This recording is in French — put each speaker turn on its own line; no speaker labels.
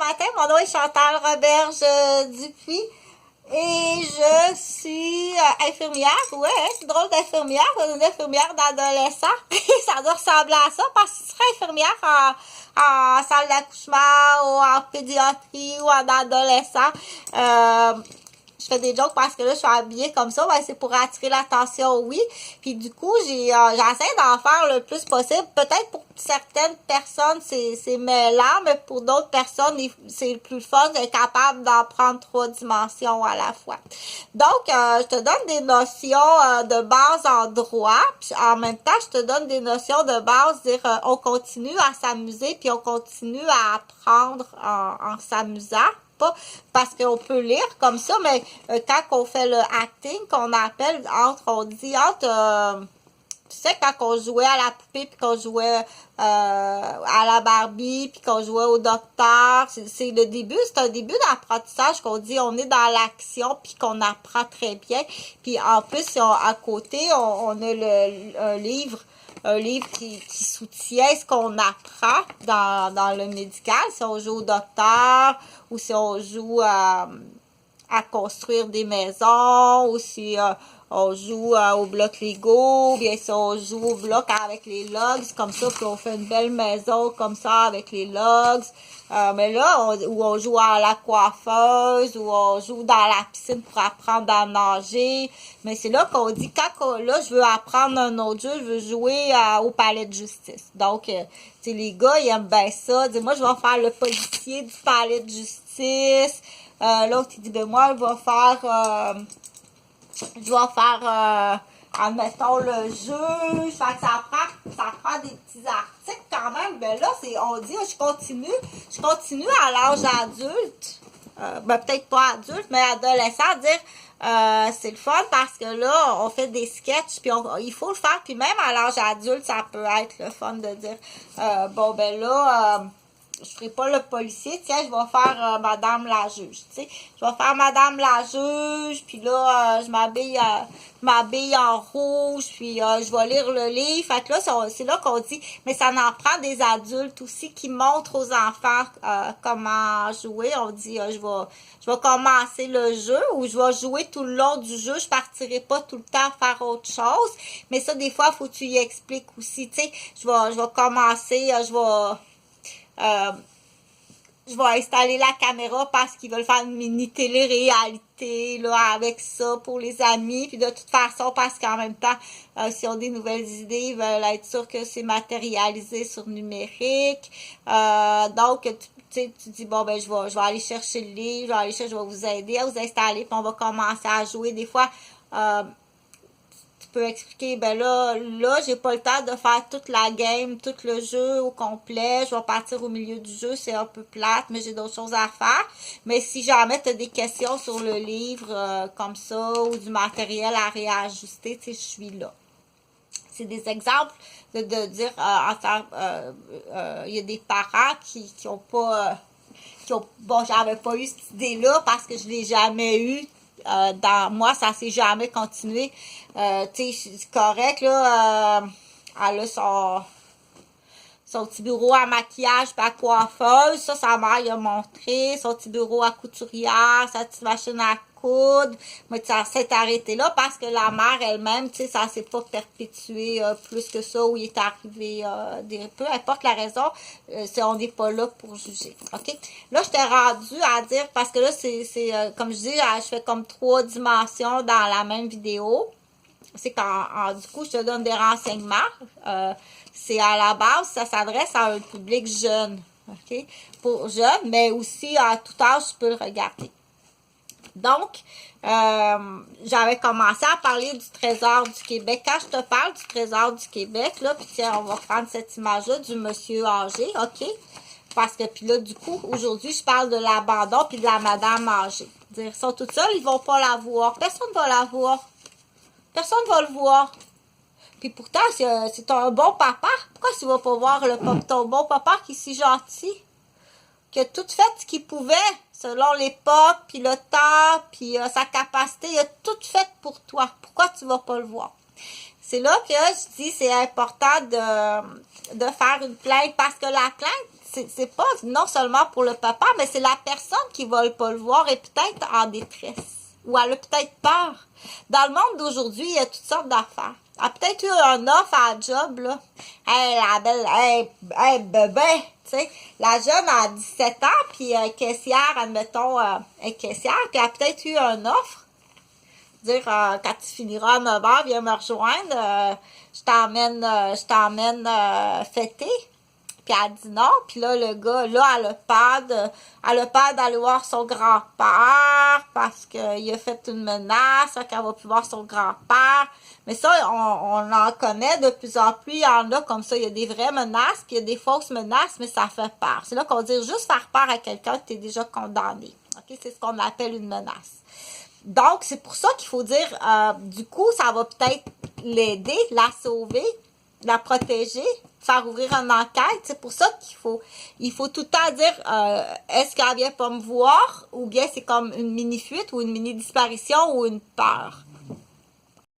matin. Mon nom est Chantal Roberge Dupuis et je suis infirmière. Ouais, c'est drôle d'infirmière, une infirmière d'adolescent. Ça doit ressembler à ça parce que tu serais infirmière en salle d'accouchement ou en pédiatrie ou en adolescent. Je fais des jokes parce que là, je suis habillée comme ça. Ben, c'est pour attirer l'attention, oui. Puis du coup, j'essaie d'en faire le plus possible. Peut-être pour certaines personnes, c'est mêlant, mais pour d'autres personnes, c'est le plus fun d'être capable d'en prendre 3 dimensions à la fois. Donc, je te donne des notions de base en droit. Puis en même temps, je te donne des notions de base, dire on continue à s'amuser, puis on continue à apprendre en s'amusant. Pas parce qu'on peut lire comme ça, mais quand on fait le acting, qu'on appelle, tu sais, quand on jouait à la poupée, puis qu'on jouait à la Barbie, puis qu'on jouait au docteur, c'est le début, c'est un début d'apprentissage qu'on dit, on est dans l'action, puis qu'on apprend très bien. Puis en plus, à côté, on a un livre qui soutient ce qu'on apprend dans le médical, si on joue au docteur ou si on joue à construire des maisons ou si on joue au bloc Lego, ou bien si on joue au bloc avec les logs, comme ça, puis on fait une belle maison comme ça avec les logs. Mais là, où on joue à la coiffeuse, ou on joue dans la piscine pour apprendre à nager. Mais c'est là qu'on dit, là, je veux apprendre un autre jeu, je veux jouer au palais de justice. Donc, les gars, ils aiment bien ça. Moi, je vais faire le policier du palais de justice. L'autre, il dit, ben moi, je vais faire, admettons, le juge. Fait que ça prend des petits articles quand même. Ben là, on dit, je continue à l'âge adulte. Ben peut-être pas adulte, mais adolescent, dire, c'est le fun parce que là, on fait des sketchs, puis il faut le faire. Puis même à l'âge adulte, ça peut être le fun de dire, bon, ben là, je ferai pas le policier, tiens, je vais faire Madame la juge, tu sais. Je vais faire Madame la juge, puis là, je m'habille en rouge, puis je vais lire le livre. Fait que là, c'est là qu'on dit, mais ça en prend des adultes aussi qui montrent aux enfants comment jouer. On dit, je vais commencer le jeu ou je vais jouer tout le long du jeu. Je partirai pas tout le temps faire autre chose. Mais ça, des fois, faut que tu y expliques aussi, tu sais. Je vais commencer, je vais installer la caméra parce qu'ils veulent faire une mini télé-réalité là, avec ça pour les amis. Puis de toute façon, parce qu'en même temps, s'ils ont des nouvelles idées, ils veulent être sûrs que c'est matérialisé sur numérique. Donc, tu dis, bon, ben, je vais aller chercher le livre, je vais vous aider à vous installer, puis on va commencer à jouer. Des fois, tu peux expliquer, ben là, j'ai pas le temps de faire toute la game, tout le jeu au complet. Je vais partir au milieu du jeu, c'est un peu plate, mais j'ai d'autres choses à faire. Mais si jamais tu as des questions sur le livre comme ça, ou du matériel à réajuster, tu sais, je suis là. C'est des exemples de dire, il y a des parents qui ont pas, bon, j'avais pas eu cette idée-là parce que je l'ai jamais eu. Dans moi, ça s'est jamais continué. Tu sais, c'est correct, là. Elle a son petit bureau à maquillage et à coiffeuse. Ça, sa mère lui a montré. Son petit bureau à couturière, sa petite machine à coudre. Mais ça s'est arrêté là parce que la mère elle-même, tu sais, ça s'est pas perpétué plus que ça où il est arrivé peu importe la raison, on n'est pas là pour juger. OK? Là, je t'ai rendu à dire, parce que là, c'est comme je dis, je fais comme 3 dimensions dans la même vidéo. C'est du coup, je te donne des renseignements. C'est à la base, ça s'adresse à un public jeune. OK? Pour jeunes, mais aussi à tout âge, tu peux le regarder. Donc, j'avais commencé à parler du Trésor du Québec. Quand je te parle du Trésor du Québec, là, puis tiens, on va prendre cette image-là du monsieur âgé, OK? Parce que, puis là, du coup, aujourd'hui, je parle de l'abandon puis de la madame âgée. Ils sont toutes seuls, ils vont pas la voir. Personne ne va la voir. Personne ne va le voir. Puis pourtant, c'est un bon papa. Pourquoi tu vas pas voir ton bon papa qui est si gentil? Qui a tout fait ce qu'il pouvait, selon l'époque, puis le temps, puis sa capacité. Il a tout fait pour toi. Pourquoi tu vas pas le voir? C'est là que je dis c'est important de faire une plainte. Parce que la plainte, c'est pas non seulement pour le papa, mais c'est la personne qui va pas le voir et peut-être en détresse. Ou elle a peut-être peur. Dans le monde d'aujourd'hui, il y a toutes sortes d'affaires. Elle a peut-être eu un offre à la job, là. Hey, la belle, hey, bébé, tu sais. La jeune a 17 ans, puis caissière, admettons, caissière, puis elle a peut-être eu un offre. Dire, quand tu finiras à 9h, viens me rejoindre, je t'emmène fêter. Puis elle dit non, puis là, le gars, là, elle a peur d'aller voir son grand-père parce qu'il a fait une menace, qu'elle va plus voir son grand-père. Mais ça, on en connaît de plus en plus, il y en a comme ça, il y a des vraies menaces, puis il y a des fausses menaces, mais ça fait peur. C'est là qu'on dit juste faire peur à quelqu'un que tu es déjà condamné. OK? C'est ce qu'on appelle une menace. Donc, c'est pour ça qu'il faut dire, du coup, ça va peut-être l'aider, la sauver, la protéger, faire ouvrir une enquête. C'est pour ça il faut tout le temps dire, est-ce qu'elle vient pas me voir, ou bien c'est comme une mini-fuite, ou une mini-disparition, ou une peur.